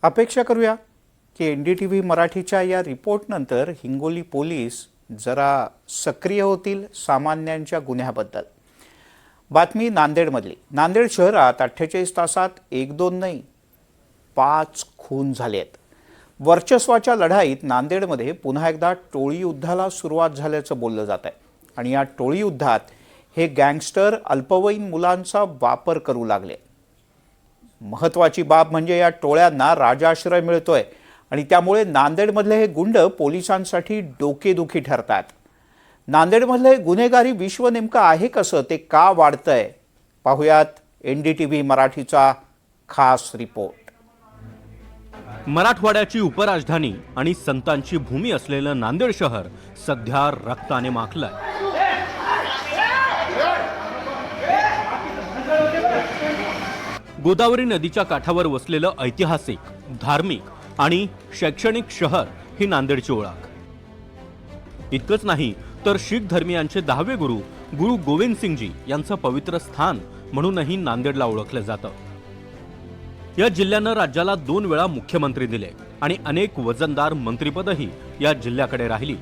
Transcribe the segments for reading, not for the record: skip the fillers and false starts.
अपेक्षा करूया की NDTV मराठीच्या या रिपोर्टनंतर हिंगोली पोलीस जरा सक्रिय होतील सामान्यांच्या गुन्ह्याबद्दल। बातमी नांदेडमधली। नांदेड शहरात 48 तासात 1-2 नाही 5 खून झालेत। वर्चस्वाच्या लढाईत नांदेडमध्ये पुन्हा एकदा टोळी युद्धाला सुरुवात झाल्याचं बोललं जात आहे आणि या टोळी युद्धात हे गँगस्टर अल्पवयीन मुलांचा वापर करू लागले। महत्त्वाची बाब म्हणजे या टोळ्यांना राजाश्रय मिळतोय आणि त्यामुळे नांदेडमधले हे गुंड पोलिसांसाठी डोकेदुखी ठरतात। नांदेडमधले गुन्हेगारी विश्व नेमकं आहे कसं, ते का वाढतंय, पाहुयात NDTV मराठीचा खास रिपोर्ट। मराठवाड्याची उपराजधानी आणि संतांची भूमी असलेलं नांदेड शहर सध्या रक्ताने माखलंय। गोदावरी नदीच्या काठावर वसलेलं ऐतिहासिक, धार्मिक आणि शैक्षणिक शहर ही नांदेडची ओळख। इतकंच नाही तर शीख धर्मियांचे 10वे गुरु गोविंद सिंगजी यांचं पवित्र स्थान म्हणूनही नांदेडला ओळखलं जातं। या जिल्ह्यानं राज्याला 2 वेळा मुख्यमंत्री दिले आणि अनेक वजनदार मंत्रिपदही या जिल्ह्याकडे राहिली।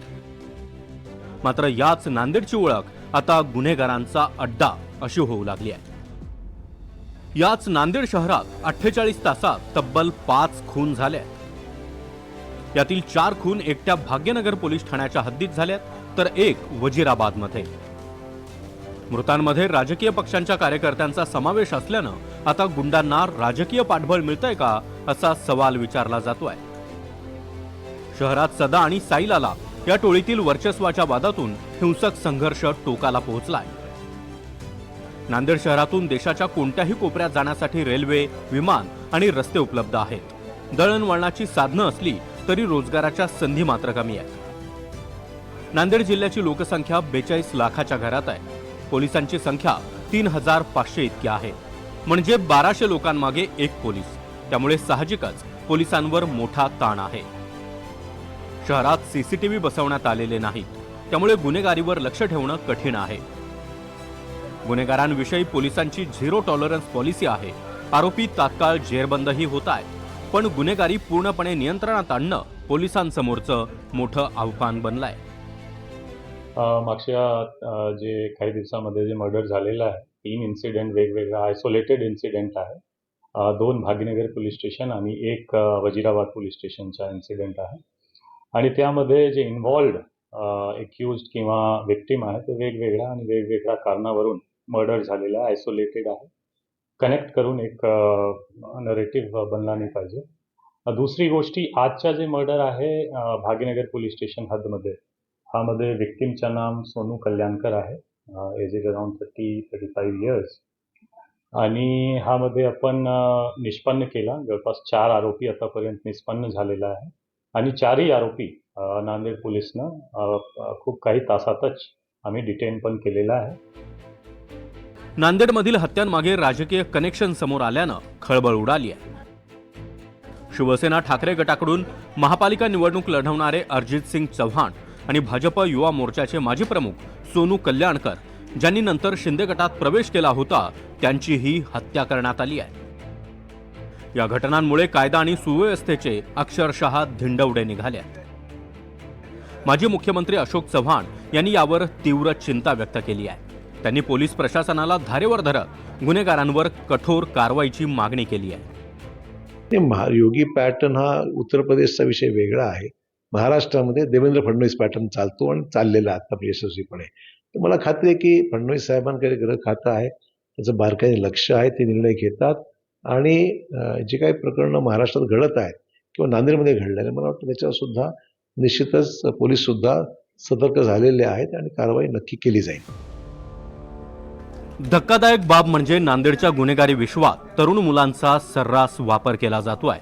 मात्र याच नांदेडची ओळख आता गुन्हेगारांचा अड्डा अशी होऊ लागली आहे। याच नांदेड शहरात 48 तासात तब्बल 5 खून झाले। यातील 4 खून एकट्या भाग्यनगर पोलीस ठाण्याच्या हद्दीत झाल्यात, तर 1 वजीराबादमध्ये। मृतांमध्ये राजकीय पक्षांच्या कार्यकर्त्यांचा समावेश असल्यानं आता गुंडांना राजकीय पाठबळ मिळतंय का असा सवाल विचारला जातोय। शहरात सदा आणि साईलाला या टोळीतील वर्चस्वाच्या वादातून हिंसक संघर्ष टोकाला पोहोचलाय। नांदेड शहरातून देशाच्या कोणत्याही कोपऱ्यात जाण्यासाठी रेल्वे, विमान आणि रस्ते उपलब्ध आहेत। दळणवळणाची साधनं असली तरी रोजगाराच्या संधी मात्र कमी आहेत। नांदेड जिल्ह्याची लोकसंख्या 42 लाखाच्या घरात आहे। पोलिसांची संख्या 3500 इतकी आहे, म्हणजे 1200 लोकांमागे 1 पोलीस। त्यामुळे साहजिकच पोलिसांवर मोठा ताण आहे। शहरात CCTV बसवण्यात आलेले नाहीत, त्यामुळे गुन्हेगारीवर लक्ष ठेवणं कठीण आहे। गुन्हेगारांविषयी पोलिसांची 0 टॉलरन्स पॉलिसी आहे। आरोपी तात्काळ जेरबंदही होत आहेत, पण गुन्हेगारी पूर्णपणे नियंत्रणात आणणं पोलिसांसमोरचं मोठं आव्हान बनलंय। मागच्या जे काही दिवसामध्ये जे मर्डर झालेलं आहे, 3 इन्सिडेंट वेगवेगळा आयसोलेटेड इन्सिडेंट आहे। 2 भाग्यनगर पोलीस स्टेशन आणि 1 वजीराबाद पोलीस स्टेशनचा इन्सिडेंट आहे। आणि त्यामध्ये जे इन्व्हॉल्ड एक्युज्ड किंवा विक्टिम आहे ते वेगवेगळ्या आणि वेगवेगळ्या कारणावरून मर्डर झालेला आहे, आयसोलेटेड आहे। कनेक्ट करून एक नरेटिव्ह बनला नाही पाहिजे। दुसरी गोष्टी, आजचा जे मर्डर आहे भाग्यनगर पोलीस स्टेशन हदमध्ये, ह्यामध्ये विक्टिमचं नाम सोनू कल्याणकर आहे, एज इज अराउंड 30-35 इयर्स। आणि ह्यामध्ये आपण निष्पन्न केला जवळपास 4 आरोपी आतापर्यंत निष्पन्न झालेला आहे आणि 4ही आरोपी नांदेड पोलिसनं खूप काही तासातच आम्ही डिटेन पण केलेला आहे। नांदेडमधील हत्यांमागे राजकीय कनेक्शन समोर आल्यानं खळबळ उडाली आहे। शिवसेना ठाकरे गटाकडून महापालिका निवडणूक लढवणारे अरिजित सिंग चव्हाण आणि भाजप युवा मोर्चाचे माजी प्रमुख सोनू कल्याणकर, ज्यांनी नंतर शिंदे गटात प्रवेश केला होता, त्यांचीही हत्या करण्यात आली आहे। या घटनांमुळे कायदा आणि सुव्यवस्थेचे अक्षरशः धिंडवडे निघाले आहेत। माजी मुख्यमंत्री अशोक चव्हाण यांनी यावर तीव्र चिंता व्यक्त केली आहे। त्यांनी पोलीस प्रशासनाला धारेवर धरत गुन्हेगारांवर कठोर कारवाईची मागणी केली आहे। योगी पॅटर्न हा उत्तर प्रदेशचा विषय वेगळा आहे। महाराष्ट्रामध्ये देवेंद्र फडणवीस पॅटर्न चालतो आणि चाललेला आता यशस्वीपणे। तर मला खात्री आहे की फडणवीस साहेबांकडे गृह खातं आहे, त्याचं बारकाईने लक्ष आहे, ते निर्णय घेतात आणि जे काही प्रकरणं महाराष्ट्रात घडत आहेत किंवा नांदेडमध्ये घडलेले, मला वाटतं त्याच्यावर सुद्धा निश्चितच पोलीस सुद्धा सतर्क झालेले आहेत आणि कारवाई नक्की केली जाईल। धक्कादायक बाब म्हणजे नांदेडच्या गुन्हेगारी विश्वात तरुण मुलांचा सर्रास वापर केला जातोय।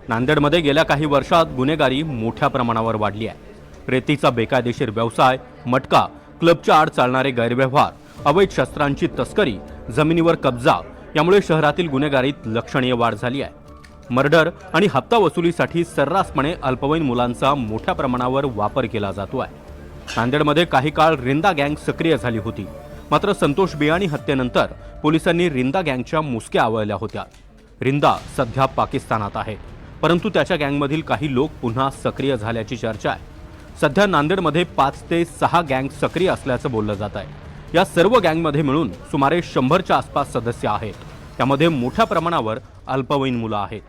नांदेडमध्ये गेल्या काही वर्षात गुन्हेगारी मोठ्या प्रमाणावर वाढली आहे। रेतीचा बेकायदेशीर व्यवसाय, मटका, क्लबच्या आड चालणारे गैरव्यवहार, अवैध शस्त्रांची तस्करी, जमिनीवर कब्जा यामुळे शहरातील गुन्हेगारीत लक्षणीय वाढ झाली आहे। मर्डर आणि हप्ता वसुलीसाठी सर्रासपणे अल्पवयीन मुलांचा मोठ्या प्रमाणावर वापर केला जातोय। नांदेडमध्ये काही काळ रिंदा गँग सक्रिय झाली होती, मात्र संतोष बियाणी हत्येनंतर पोलिसांनी रिंदा गँगच्या मुसक्या आवळल्या होत्या। रिंदा सध्या पाकिस्तानात आहे। परंतु त्याच्या गँगमधील काही लोक पुन्हा सक्रिय झाल्याची चर्चा आहे. सध्या नांदेडमध्ये 5 ते 6 गँग सक्रिय असल्याचं बोललं जात आहे. या सर्व गँगमध्ये मिळून सुमारे 100च्या आसपास सदस्य आहेत. त्यामध्ये मोठ्या प्रमाणावर अल्पवयीन मुलं आहेत.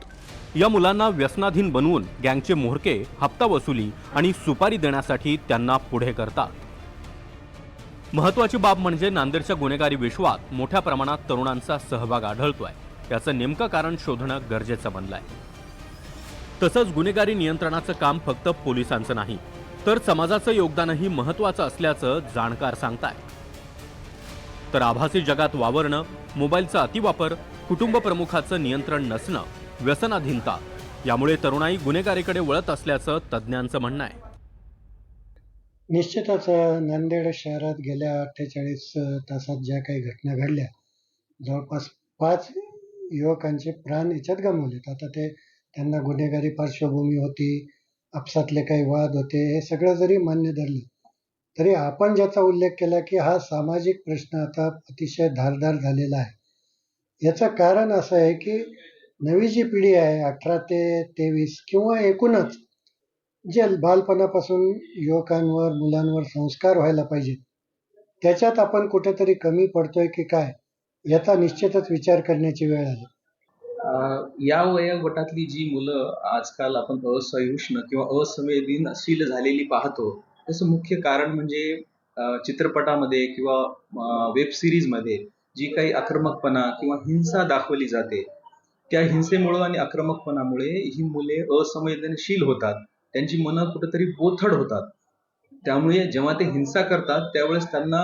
या मुलांना व्यसनाधीन बनवून गँगचे म्होरके हप्ता वसुली आणि सुपारी देण्यासाठी त्यांना पुढे करतात. महत्त्वाची बाब म्हणजे नांदेडच्या गुन्हेगारी विश्वात मोठ्या प्रमाणात तरुणांचा सहभाग आढळतोय. याचं नेमकं कारण शोधणं गरजेचं बनलंय. तसंच गुन्हेगारी नियंत्रणाचं काम फक्त पोलिसांचं नाही, तर समाजाचं योगदानही महत्त्वाचं असल्याचं जाणकार सांगताय. तर आभासी जगात वावरणं, मोबाईलचा अतिवापर, कुटुंब प्रमुखाचं नियंत्रण नसणं, व्यसनाधीनता यामुळे तरुणाई गुन्हेगारीकडे वळत असल्याचं तज्ज्ञांचं म्हणणं आहे. निश्चितच नांदेड शहरात गेल्या 48 तासात ज्या काही घटना घडल्या, जवळपास 5 युवकांचे प्राण याच्यात गमावलेत. आता त्यांना गुन्हेगारी पार्श्वभूमी होती, आपसातले काही वाद होते, हे सगळं जरी मान्य धरलं तरी आपण ज्याचा उल्लेख केला की हा सामाजिक प्रश्न आता अतिशय धारदार झालेला आहे. याचं कारण असं आहे की नवी जी पिढी आहे 18 ते 23 किंवा एकूणच जे बालपणापासून युवकांवर मुलांवर संस्कार व्हायला पाहिजेत, त्याच्यात आपण कुठेतरी कमी पडतोय की काय, याचा निश्चितच विचार करण्याची वेळ आली. या वयोगटातली जी मुलं आजकाल आपण असहिष्णु किंवा असंवेदनशील झालेली पाहतो, त्याचं मुख्य कारण म्हणजे चित्रपटामध्ये किंवा वेब सिरीजमध्ये जी काही आक्रमकपणा किंवा हिंसा दाखवली जाते, त्या हिंसेमुळे आणि आक्रमकपणामुळे ही मुले असंवेदनशील होतात. त्यांची मनं कुठेतरी बोथड होतात. त्यामुळे जेव्हा ते हिंसा करतात त्यावेळेस त्यांना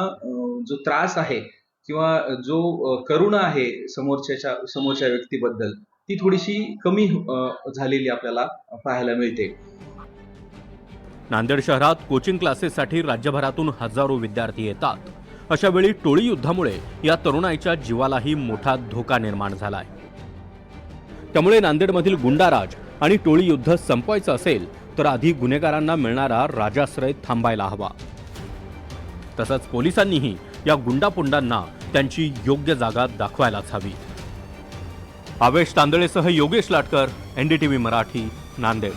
जो त्रास आहे किंवा जो करुणा आहे समोरच्या व्यक्तीबद्दल, ती थोडीशी कमी झालेली आपल्याला पाहायला मिळते. नांदेड शहरात कोचिंग क्लासेससाठी राज्यभरातून हजारो विद्यार्थी येतात. अशा वेळी टोळी युद्धामुळे या तरुणाईच्या जीवालाही मोठा धोका निर्माण झालाय. त्यामुळे नांदेडमधील गुंडाराज आणि टोळी युद्ध संपवायचं असेल तर आधी गुन्हेगारांना मिळणारा राजाश्रय थांबायला हवा. तसंच पोलिसांनीही या गुंडापुंडांना त्यांची योग्य जागा दाखवायलाच हवी. आवेश तांदळेसह योगेश लाटकर, NDTV मराठी, नांदेड.